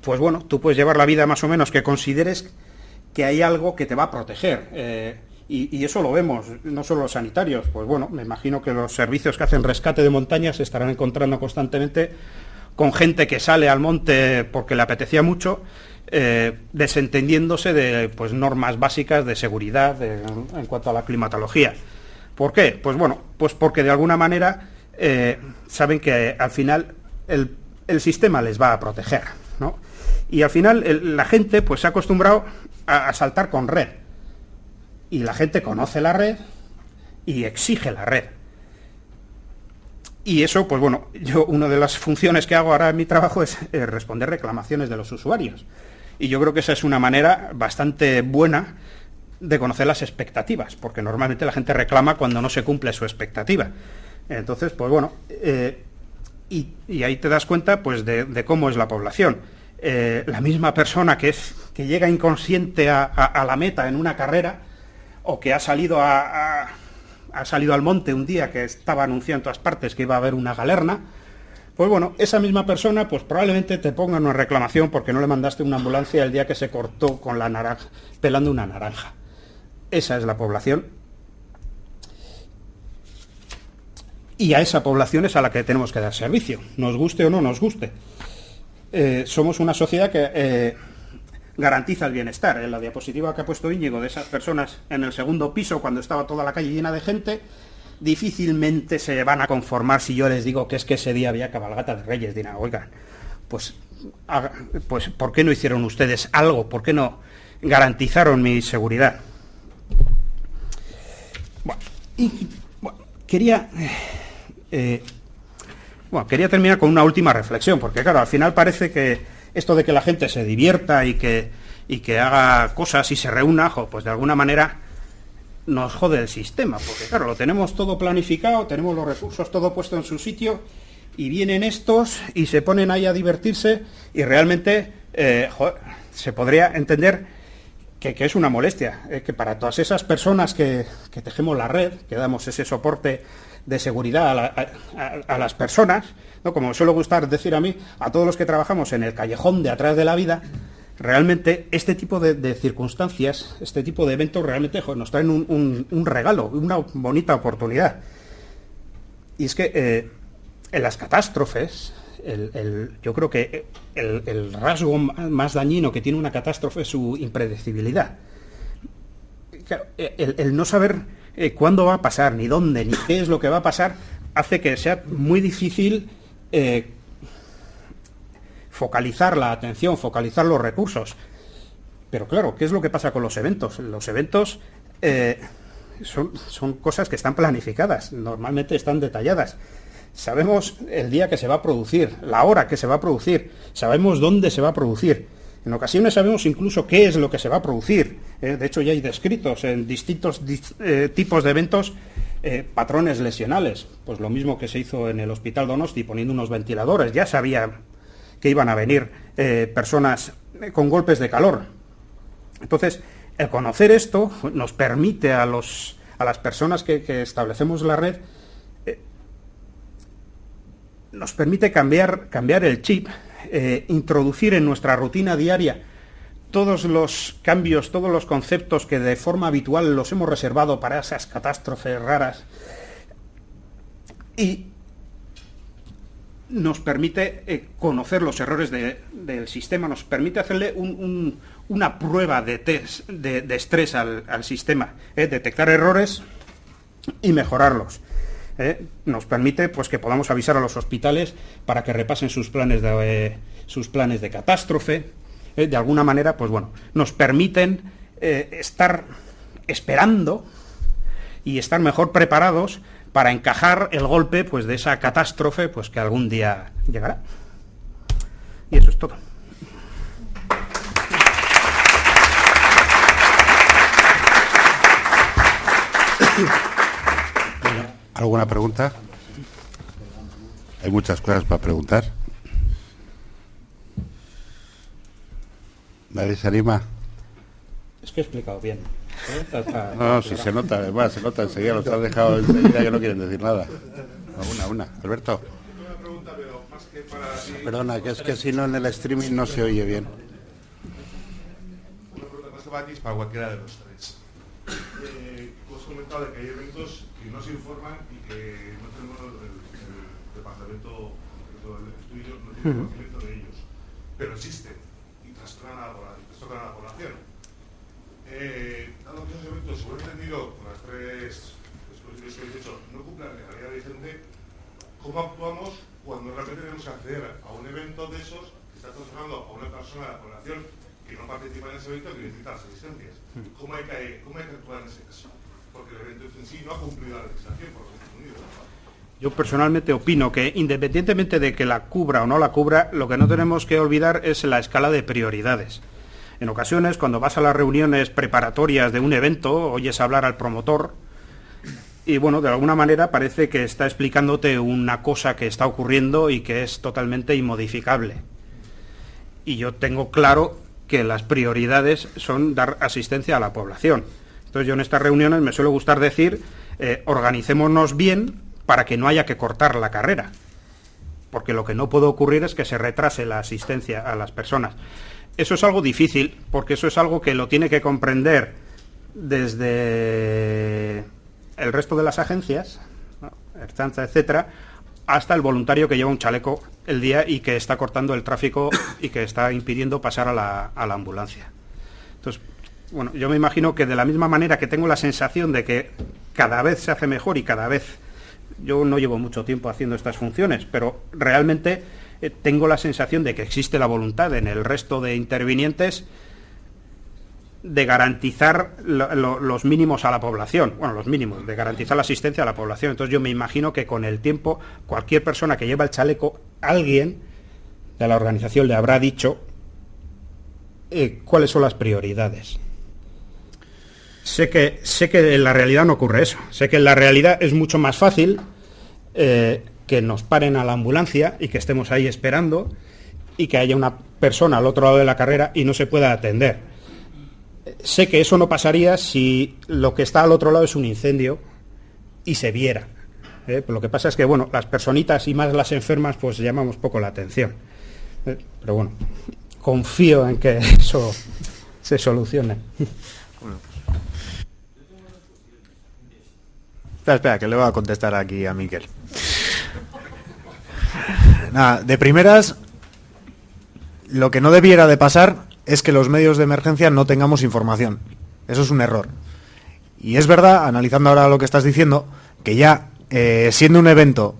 pues bueno, tú puedes llevar la vida más o menos que consideres que hay algo que te va a proteger. Y eso lo vemos, no solo los sanitarios. Pues bueno, me imagino que los servicios que hacen rescate de montañas se estarán encontrando constantemente con gente que sale al monte porque le apetecía mucho, desentendiéndose de, pues, normas básicas de seguridad en cuanto a la climatología. ¿Por qué? Pues bueno, pues porque de alguna manera saben que al final el sistema les va a proteger, ¿no? Y al final la gente, pues, se ha acostumbrado a saltar con red. Y la gente conoce la red y exige la red. Y eso, pues bueno, una de las funciones que hago ahora en mi trabajo es responder reclamaciones de los usuarios. Y yo creo que esa es una manera bastante buena de conocer las expectativas, porque normalmente la gente reclama cuando no se cumple su expectativa. Entonces, pues bueno, y ahí te das cuenta, pues, de cómo es la población. La misma persona que llega inconsciente a la meta en una carrera, o que ha salido al monte un día que estaba anunciado en todas partes que iba a haber una galerna, pues bueno, esa misma persona, pues probablemente te ponga una reclamación porque no le mandaste una ambulancia el día que se cortó con la naranja, pelando una naranja. Esa es la población. Y a esa población es a la que tenemos que dar servicio, nos guste o no nos guste. Somos una sociedad que garantiza el bienestar. En la diapositiva que ha puesto Íñigo de esas personas en el segundo piso, cuando estaba toda la calle llena de gente, difícilmente se van a conformar si yo les digo que es que ese día había cabalgata de Reyes. Dirán, oigan, pues ¿por qué no hicieron ustedes algo? ¿Por qué no garantizaron mi seguridad? Quería terminar con una última reflexión, porque claro, al final parece que esto de que la gente se divierta y que haga cosas y se reúna, pues de alguna manera nos jode el sistema, porque claro, lo tenemos todo planificado, tenemos los recursos todo puesto en su sitio, y vienen estos y se ponen ahí a divertirse, y realmente se podría entender que es una molestia, que para todas esas personas que tejemos la red, que damos ese soporte de seguridad a las personas, ¿no? Como suele gustar decir a mí, a todos los que trabajamos en el callejón de atrás de la vida, realmente este tipo de circunstancias, este tipo de eventos realmente nos traen un regalo, una bonita oportunidad. Y es que en las catástrofes, yo creo que el rasgo más dañino que tiene una catástrofe es su impredecibilidad. Claro, el no saber cuándo va a pasar, ni dónde, ni qué es lo que va a pasar, hace que sea muy difícil focalizar la atención, focalizar los recursos. Pero claro, ¿qué es lo que pasa con los eventos? Los eventos son cosas que están planificadas, normalmente están detalladas. Sabemos el día que se va a producir, la hora que se va a producir, sabemos dónde se va a producir. En ocasiones sabemos incluso qué es lo que se va a producir. De hecho, ya hay descritos en distintos tipos de eventos patrones lesionales. Pues lo mismo que se hizo en el Hospital Donosti poniendo unos ventiladores. Ya sabía que iban a venir personas con golpes de calor. Entonces, el conocer esto nos permite a las personas que establecemos la red, nos permite cambiar el chip, introducir en nuestra rutina diaria todos los cambios, todos los conceptos que de forma habitual los hemos reservado para esas catástrofes raras, y nos permite conocer los errores del sistema, nos permite hacerle una prueba de test de estrés al sistema, detectar errores y mejorarlos. Nos permite pues que podamos avisar a los hospitales para que repasen sus planes de catástrofe. De alguna manera, pues bueno, nos permiten estar esperando y estar mejor preparados para encajar el golpe pues de esa catástrofe pues que algún día llegará. Y eso es todo.
¿Alguna pregunta? Hay muchas cosas para preguntar. ¿Nadie se anima?
Es que he explicado bien.
No, si se nota, además, se nota enseguida, los has dejado enseguida que no quieren decir nada. Una. Alberto.
Una pregunta, pero más que para...
Perdona, que es que si no en el streaming no se oye bien.
Una pregunta más que para ti es para cualquiera de los tres. Tú has comentado de que hay eventos que no se informan y que no tenemos el departamento, el estudio, no tiene conocimiento de ellos, pero existen y trastornan a la población. Dado que esos eventos, según he entendido, con las tres exposiciones que he dicho, no cumplen la legalidad vigente, ¿cómo actuamos cuando realmente tenemos que acceder a un evento de esos que está trastornando a una persona de la población que no participa en ese evento que necesita las asistencias? ¿Cómo hay que actuar en ese caso? Porque el evento en sí no ha cumplido la legislación por los Estados Unidos.
Yo personalmente opino que, independientemente de que la cubra o no la cubra, lo que no tenemos que olvidar es la escala de prioridades. En ocasiones, cuando vas a las reuniones preparatorias de un evento, oyes hablar al promotor y, bueno, de alguna manera parece que está explicándote una cosa que está ocurriendo y que es totalmente inmodificable. Y yo tengo claro que las prioridades son dar asistencia a la población. Entonces yo en estas reuniones me suele gustar decir, organicémonos bien para que no haya que cortar la carrera, porque lo que no puede ocurrir es que se retrase la asistencia a las personas. Eso es algo difícil, porque eso es algo que lo tiene que comprender desde el resto de las agencias, ¿no? Ertzaintza, etcétera, hasta el voluntario que lleva un chaleco el día y que está cortando el tráfico y que está impidiendo pasar a la ambulancia. Entonces, bueno, yo me imagino que de la misma manera que tengo la sensación de que cada vez se hace mejor y cada vez, yo no llevo mucho tiempo haciendo estas funciones, pero realmente tengo la sensación de que existe la voluntad en el resto de intervinientes de garantizar los mínimos a la población, bueno, los mínimos, de garantizar la asistencia a la población. Entonces yo me imagino que con el tiempo cualquier persona que lleva el chaleco, alguien de la organización le habrá dicho cuáles son las prioridades. Sé que en la realidad no ocurre eso. Sé que en la realidad es mucho más fácil que nos paren a la ambulancia y que estemos ahí esperando y que haya una persona al otro lado de la carrera y no se pueda atender. Sé que eso no pasaría si lo que está al otro lado es un incendio y se viera. Lo que pasa es que, bueno, las personitas y más las enfermas pues llamamos poco la atención. Pero bueno, confío en que eso se solucione.
Espera, que le voy a contestar aquí a Miquel. Nada, de primeras, lo que no debiera de pasar es que los medios de emergencia no tengamos información. Eso es un error. Y es verdad, analizando ahora lo que estás diciendo, que ya siendo un evento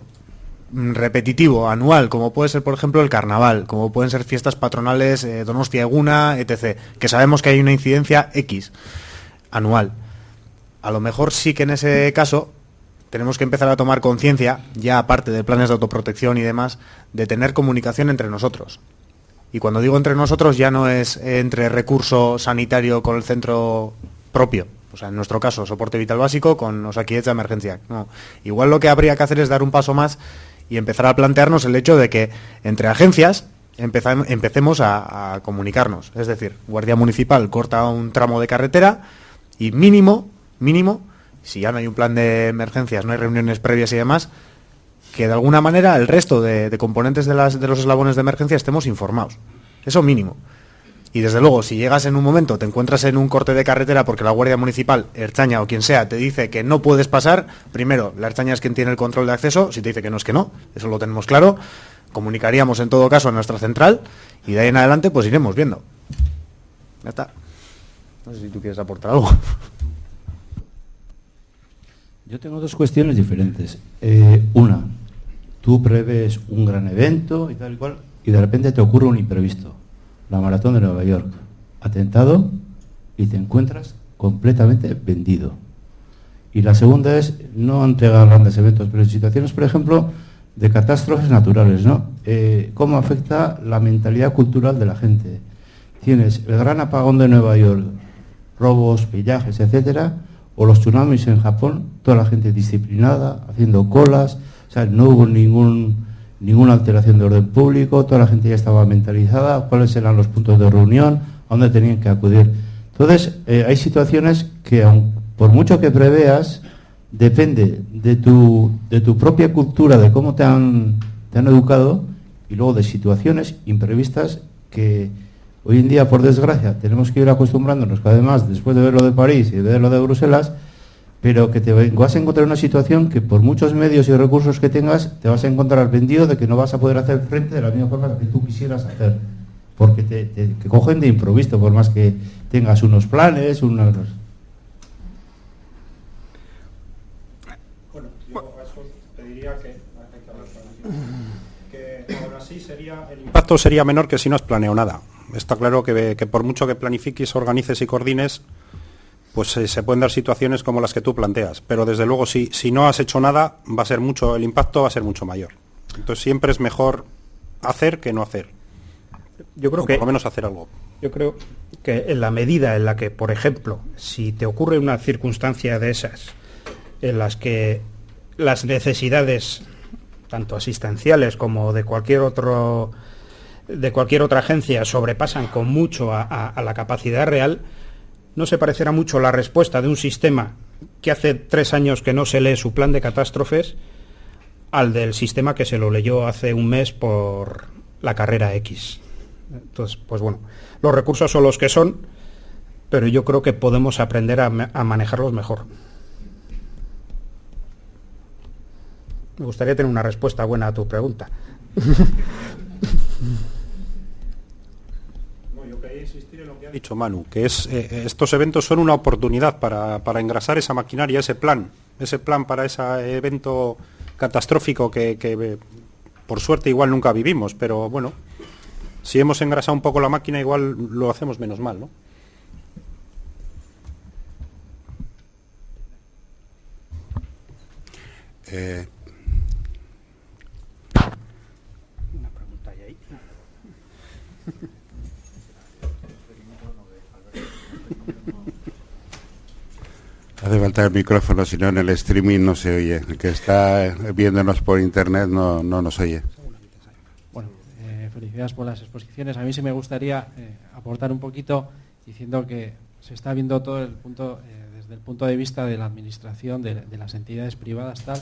repetitivo, anual, como puede ser, por ejemplo, el carnaval, como pueden ser fiestas patronales, Donostia Eguna, etc., que sabemos que hay una incidencia X anual. A lo mejor sí que en ese caso tenemos que empezar a tomar conciencia, ya aparte de planes de autoprotección y demás, de tener comunicación entre nosotros. Y cuando digo entre nosotros ya no es entre recurso sanitario con el centro propio, o sea, en nuestro caso, soporte vital básico con Osakidetza de emergencia. No. Igual lo que habría que hacer es dar un paso más y empezar a plantearnos el hecho de que entre agencias empecemos a comunicarnos. Es decir, Guardia Municipal corta un tramo de carretera y mínimo, si ya no hay un plan de emergencias, no hay reuniones previas y demás, que de alguna manera el resto de componentes de los eslabones de emergencia estemos informados. Eso mínimo. Y desde luego, si llegas en un momento, te encuentras en un corte de carretera porque la Guardia Municipal, Ertzaina o quien sea, te dice que no puedes pasar, primero, la Ertzaina es quien tiene el control de acceso, si te dice que no es que no, eso lo tenemos claro, comunicaríamos en todo caso a nuestra central y de ahí en adelante pues iremos viendo. Ya está. No sé si tú quieres aportar algo.
Yo tengo dos cuestiones diferentes. Una, tú prevés un gran evento y tal y cual, y de repente te ocurre un imprevisto. La maratón de Nueva York, atentado, y te encuentras completamente vendido. Y la segunda es no entregar grandes eventos, pero en situaciones, por ejemplo, de catástrofes naturales, ¿no? ¿Cómo afecta la mentalidad cultural de la gente? Tienes el gran apagón de Nueva York, robos, pillajes, etcétera, o los tsunamis en Japón, toda la gente disciplinada, haciendo colas, o sea, no hubo ninguna alteración de orden público, toda la gente ya estaba mentalizada, cuáles eran los puntos de reunión, a dónde tenían que acudir. Entonces, hay situaciones que, por mucho que preveas, depende de tu propia cultura, de cómo te han educado, y luego de situaciones imprevistas que hoy en día, por desgracia, tenemos que ir acostumbrándonos cada vez más, después de ver lo de París y de ver lo de Bruselas, pero que te vas a encontrar una situación que por muchos medios y recursos que tengas, te vas a encontrar vendido de que no vas a poder hacer frente de la misma forma que tú quisieras hacer, porque te cogen de improviso, por más que tengas unos planes, Bueno,
yo a eso te diría que aún así el impacto sería menor que si no has planeado nada. Está claro que por mucho que planifiques, organices y coordines, pues se pueden dar situaciones como las que tú planteas, pero desde luego si no has hecho nada, el impacto va a ser mucho mayor. Entonces siempre es mejor hacer que no hacer.
Yo creo
o
que
por lo menos hacer algo.
Yo creo que en la medida en la que, por ejemplo, si te ocurre una circunstancia de esas, en las que las necesidades, tanto asistenciales como de cualquier otra agencia, sobrepasan con mucho a la capacidad real, no se parecerá mucho la respuesta de un sistema que hace 3 años que no se lee su plan de catástrofes al del sistema que se lo leyó hace un mes por la carrera X. Entonces, pues bueno, los recursos son los que son, pero yo creo que podemos aprender a manejarlos mejor. Me gustaría tener una respuesta buena a tu pregunta.
Ha dicho Manu, que estos eventos son una oportunidad para engrasar esa maquinaria, ese plan para ese evento catastrófico que por suerte igual nunca vivimos, pero bueno, si hemos engrasado un poco la máquina igual lo hacemos menos mal, ¿no?
Una pregunta ahí.
Hace falta el micrófono, si no en el streaming no se oye. El que está viéndonos por internet no nos oye.
Bueno, felicidades por las exposiciones. A mí sí me gustaría aportar un poquito diciendo que se está viendo todo desde el punto de vista de la administración, de las entidades privadas, tal.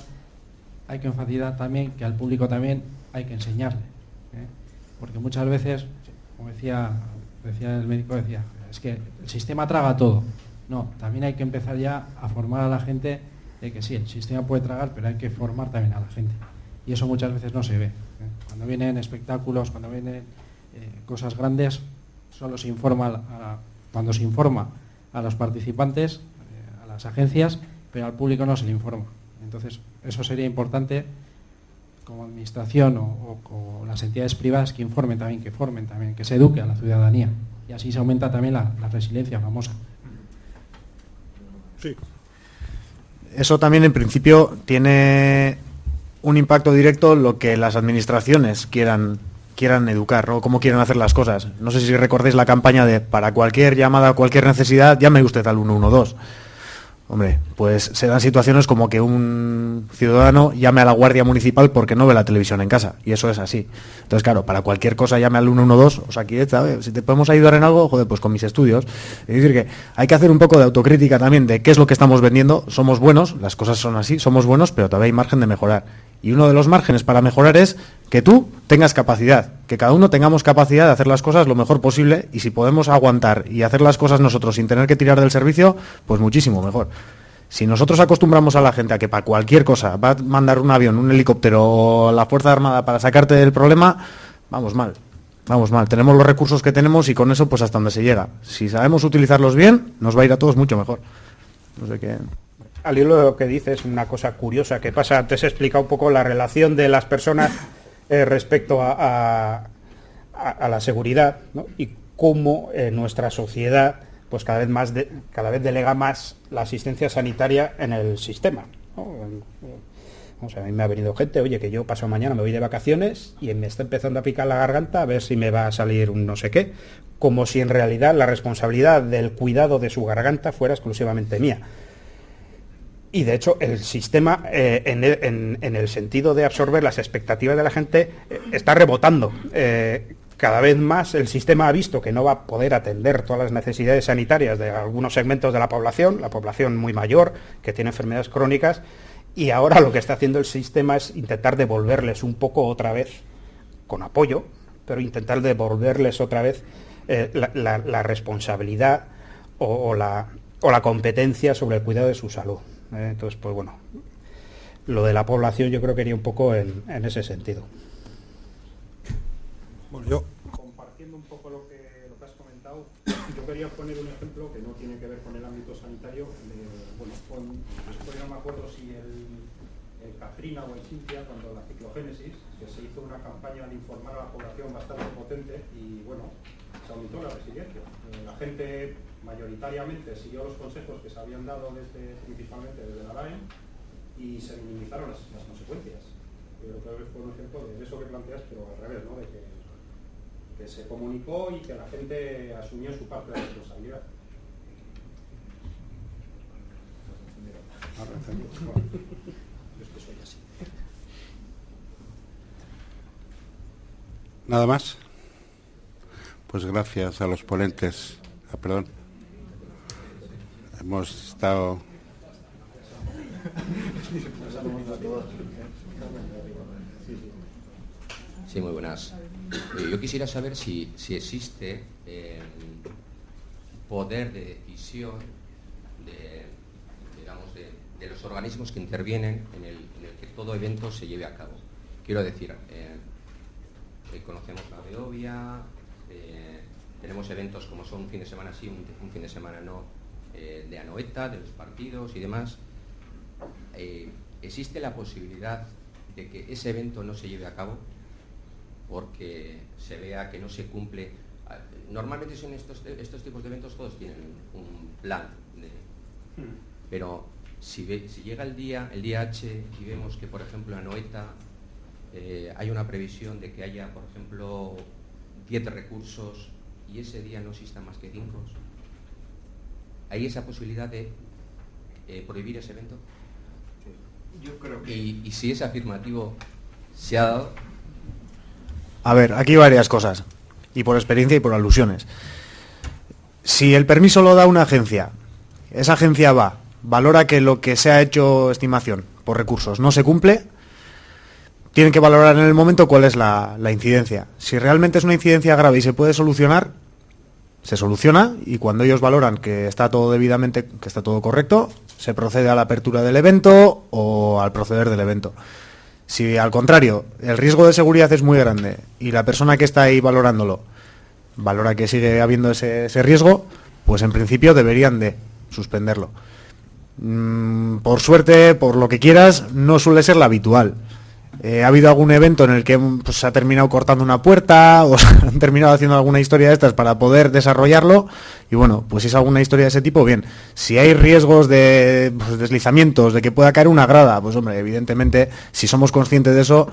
Hay que enfatizar también que al público también hay que enseñarle, porque muchas veces, como decía el médico, es que el sistema traga todo. No, también hay que empezar ya a formar a la gente de que sí, el sistema puede tragar, pero hay que formar también a la gente. Y eso muchas veces no se ve. Cuando vienen espectáculos, cuando vienen cosas grandes, solo se informa cuando se informa a los participantes, a las agencias, pero al público no se le informa. Entonces, eso sería importante como administración o las entidades privadas que informen también, que formen también, que se eduque a la ciudadanía. Y así se aumenta también la resiliencia famosa.
Sí.
Eso también en principio tiene un impacto directo en lo que las administraciones quieran educar o cómo quieren hacer las cosas. No sé si recordéis la campaña de para cualquier llamada, cualquier necesidad, llame usted al 112. Hombre, pues se dan situaciones como que un ciudadano llame a la Guardia Municipal porque no ve la televisión en casa, y eso es así. Entonces, claro, para cualquier cosa llame al 112, o sea, aquí, ¿sabes? Si te podemos ayudar en algo, joder, pues con mis estudios. Es decir, que hay que hacer un poco de autocrítica también de qué es lo que estamos vendiendo. Somos buenos, las cosas son así, somos buenos, pero todavía hay margen de mejorar. Y uno de los márgenes para mejorar es que tú tengas capacidad, que cada uno tengamos capacidad de hacer las cosas lo mejor posible, y si podemos aguantar y hacer las cosas nosotros sin tener que tirar del servicio, pues muchísimo mejor. Si nosotros acostumbramos a la gente a que para cualquier cosa va a mandar un avión, un helicóptero o la Fuerza Armada para sacarte del problema, vamos mal. Tenemos los recursos que tenemos y con eso pues hasta donde se llega. Si sabemos utilizarlos bien, nos va a ir a todos mucho mejor. No sé qué...
Al hilo de lo que dices, una cosa curiosa que pasa, antes he explicado un poco la relación de las personas respecto a la seguridad, ¿no? Y cómo nuestra sociedad pues cada vez delega más la asistencia sanitaria en el sistema, ¿no? O sea, a mí me ha venido gente, oye, que yo paso mañana, me voy de vacaciones y me está empezando a picar la garganta a ver si me va a salir un no sé qué, como si en realidad la responsabilidad del cuidado de su garganta fuera exclusivamente mía. Y de hecho el sistema, en el sentido de absorber las expectativas de la gente, está rebotando. Cada vez más el sistema ha visto que no va a poder atender todas las necesidades sanitarias de algunos segmentos de la población muy mayor, que tiene enfermedades crónicas, y ahora lo que está haciendo el sistema es intentar devolverles un poco otra vez, con apoyo, pero intentar devolverles otra vez la responsabilidad o la competencia sobre el cuidado de su salud. Entonces, pues bueno, lo de la población yo creo que iría un poco en ese sentido.
Bueno, yo, compartiendo un poco lo que has comentado, yo quería poner un ejemplo que no tiene que ver con el ámbito sanitario. Después no me acuerdo si el Katrina o el Cintia, cuando la ciclogénesis, que se hizo una campaña de informar a la población bastante potente y, bueno, se aumentó la resiliencia. La gente mayoritariamente siguió los consejos que se habían dado principalmente desde la DAEM y se minimizaron las consecuencias. Yo creo que fue un ejemplo de eso que planteas, pero al revés, ¿no? De que se comunicó y que la gente asumió su parte de responsabilidad. Yo es que soy así.
¿Nada más? Pues gracias a los ponentes. Perdón. Hemos estado...
Sí, muy buenas. Yo quisiera saber si existe poder de decisión de los organismos que intervienen en el que todo evento se lleve a cabo. Quiero decir, conocemos la Beovia, tenemos eventos como son un fin de semana sí, un fin de semana no, de Anoeta, de los partidos y demás. ¿Existe la posibilidad de que ese evento no se lleve a cabo porque se vea que no se cumple? Normalmente son estos tipos de eventos, todos tienen un plan, pero si llega el día H y vemos que, por ejemplo, en Anoeta hay una previsión de que haya, por ejemplo, 10 recursos y ese día no existan más que 5, ¿hay esa posibilidad de prohibir ese evento?
Yo creo que...
Y si es afirmativo, ¿se ha dado?
A ver, aquí varias cosas, y por experiencia y por alusiones. Si el permiso lo da una agencia, esa agencia valora que lo que se ha hecho estimación por recursos no se cumple, tienen que valorar en el momento cuál es la incidencia. Si realmente es una incidencia grave y se puede solucionar, se soluciona, y cuando ellos valoran que está todo debidamente, que está todo correcto, se procede a la apertura del evento o al proceder del evento. Si al contrario, el riesgo de seguridad es muy grande y la persona que está ahí valorándolo valora que sigue habiendo ese riesgo, pues en principio deberían de suspenderlo. Por suerte, por lo que quieras, no suele ser la habitual. ha habido algún evento en el que pues, se ha terminado cortando una puerta o se han terminado haciendo alguna historia de estas para poder desarrollarlo, y bueno, pues si es alguna historia de ese tipo, bien. Si hay riesgos de pues, deslizamientos, de que pueda caer una grada, pues hombre, evidentemente, si somos conscientes de eso,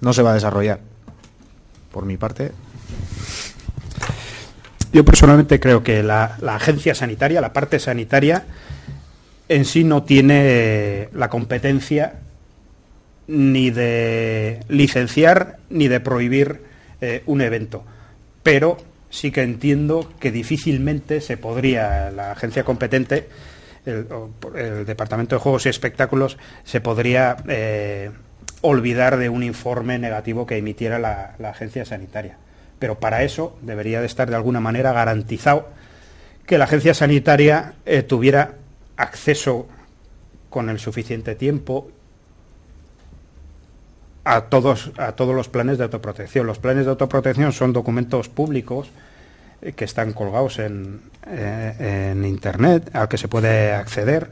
no se va a desarrollar. Por mi parte...
Yo personalmente creo que la agencia sanitaria, la parte sanitaria, en sí no tiene la competencia ni de licenciar ni de prohibir un evento. Pero sí que entiendo que difícilmente se podría, la agencia competente, el Departamento de Juegos y Espectáculos, se podría olvidar de un informe negativo que emitiera la agencia sanitaria. Pero para eso debería de estar de alguna manera garantizado que la agencia sanitaria tuviera acceso con el suficiente tiempo a todos los planes de autoprotección. Los planes de autoprotección son documentos públicos que están colgados en Internet, al que se puede acceder,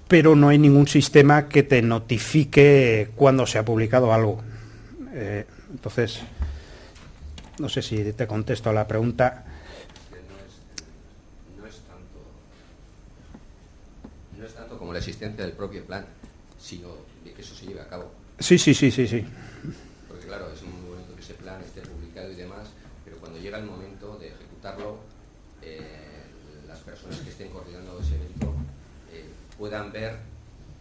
pero no hay ningún sistema que te notifique cuando se ha publicado algo. Entonces, no sé si te contesto a la pregunta.
No es tanto como la existencia del propio plan, sino de que eso se lleve a cabo.
Sí.
Porque claro, es un momento que ese plan esté publicado y demás, pero cuando llega el momento de ejecutarlo, las personas que estén coordinando ese evento puedan ver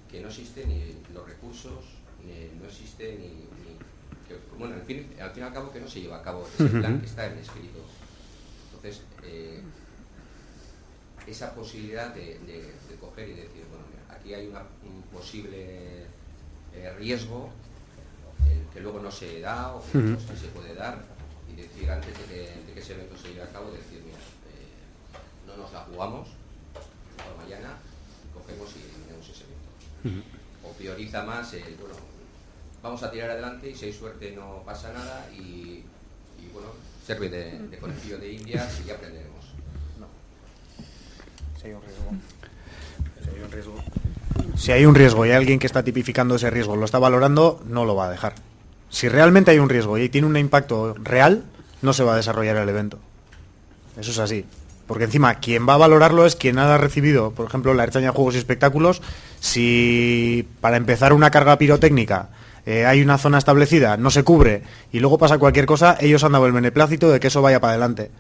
que no existen ni los recursos, no existe ni que, bueno, al fin y al cabo que no se lleva a cabo ese plan que está en escrito. Entonces, esa posibilidad de coger y decir, bueno, mira, aquí hay un posible riesgo que luego no se da o que no se puede dar, y decir antes de que ese evento se lleve a cabo, decir, mira, no nos la jugamos para mañana, cogemos y tenemos ese evento. O prioriza más el, bueno, vamos a tirar adelante y si hay suerte no pasa nada y bueno, sirve de conejillo de indias y ya aprenderemos.
No. Si hay un riesgo y hay alguien que está tipificando ese riesgo, lo está valorando, no lo va a dejar. Si realmente hay un riesgo y tiene un impacto real, no se va a desarrollar el evento. Eso es así. Porque encima, quien va a valorarlo es quien ha recibido, por ejemplo, la Ertzaintza Juegos y Espectáculos. Si para empezar una carga pirotécnica hay una zona establecida, no se cubre y luego pasa cualquier cosa, ellos han dado el beneplácito de que eso vaya para adelante.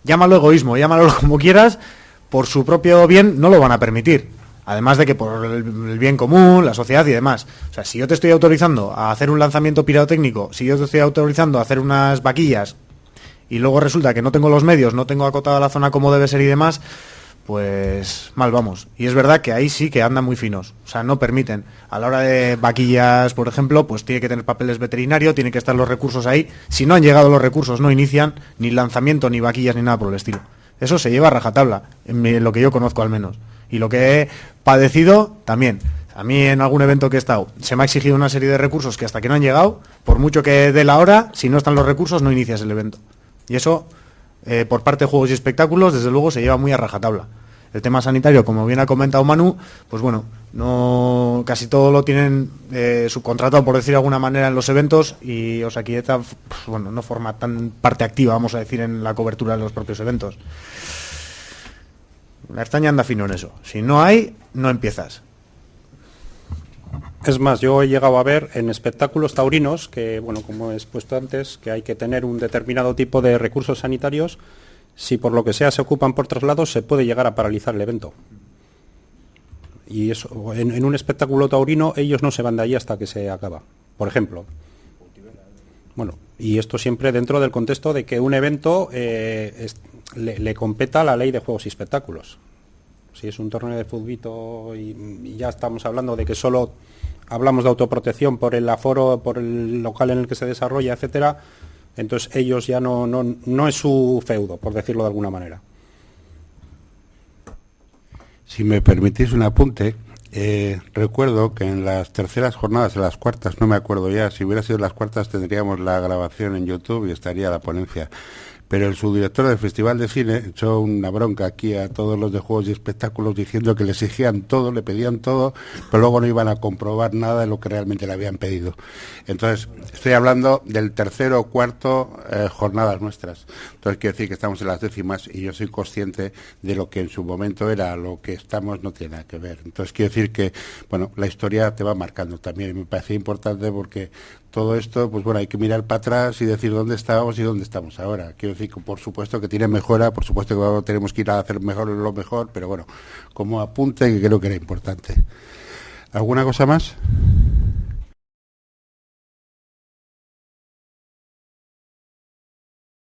Llámalo egoísmo, llámalo como quieras, por su propio bien no lo van a permitir. Además de que por el bien común, la sociedad y demás. O sea, si yo te estoy autorizando a hacer un lanzamiento pirotécnico, si yo te estoy autorizando a hacer unas vaquillas y luego resulta que no tengo los medios, no tengo acotada la zona como debe ser y demás, pues mal vamos. Y es verdad que ahí sí que andan muy finos. O sea, no permiten. A la hora de vaquillas, por ejemplo, pues tiene que tener papeles veterinarios, tienen que estar los recursos ahí. Si no han llegado los recursos, no inician ni lanzamiento, ni vaquillas, ni nada por el estilo. Eso se lleva a rajatabla, en lo que yo conozco al menos. Y lo que he padecido también. A mí en algún evento que he estado se me ha exigido una serie de recursos que hasta que no han llegado, por mucho que dé la hora, si no están los recursos no inicias el evento. Y eso, por parte de Juegos y Espectáculos, desde luego se lleva muy a rajatabla. El tema sanitario, como bien ha comentado Manu, pues bueno, no casi todo lo tienen subcontratado, por decir de alguna manera, en los eventos, y Osakidetza, pues bueno, no forma tan parte activa, vamos a decir, en la cobertura de los propios eventos. La Ertzaintza anda fino en eso. Si no hay, no empiezas.
Es más, yo he llegado a ver en espectáculos taurinos que, bueno, como he expuesto antes, que hay que tener un determinado tipo de recursos sanitarios. Si por lo que sea se ocupan por traslados, se puede llegar a paralizar el evento. Y eso, en un espectáculo taurino, ellos no se van de ahí hasta que se acaba, por ejemplo. Bueno, y esto siempre dentro del contexto de que un evento le competa la ley de juegos y espectáculos. Si es un torneo de futbito y ya estamos hablando de que solo hablamos de autoprotección por el aforo, por el local en el que se desarrolla, etcétera, entonces ellos ya no es su feudo, por decirlo de alguna manera.
Si me permitís un apunte, recuerdo que en las terceras jornadas, en las cuartas, no me acuerdo ya, si hubiera sido las cuartas tendríamos la grabación en YouTube y estaría la ponencia. pero el subdirector del Festival de Cine echó una bronca aquí a todos los de juegos y espectáculos diciendo que le exigían todo, le pedían todo, pero luego no iban a comprobar nada de lo que realmente le habían pedido. Entonces, estoy hablando del tercero o cuarto jornadas nuestras. Entonces, quiero decir que estamos en las décimas y yo soy consciente de lo que en su momento era, lo que estamos no tiene nada que ver. Entonces, quiero decir que, bueno, la historia te va marcando también y me parece importante porque todo esto, pues bueno, hay que mirar para atrás y decir dónde estábamos y dónde estamos ahora. Quiero decir que por supuesto que tiene mejora, por supuesto que ahora tenemos que ir a hacer mejor lo mejor, pero bueno, como apunte que creo que era importante. ¿Alguna cosa más?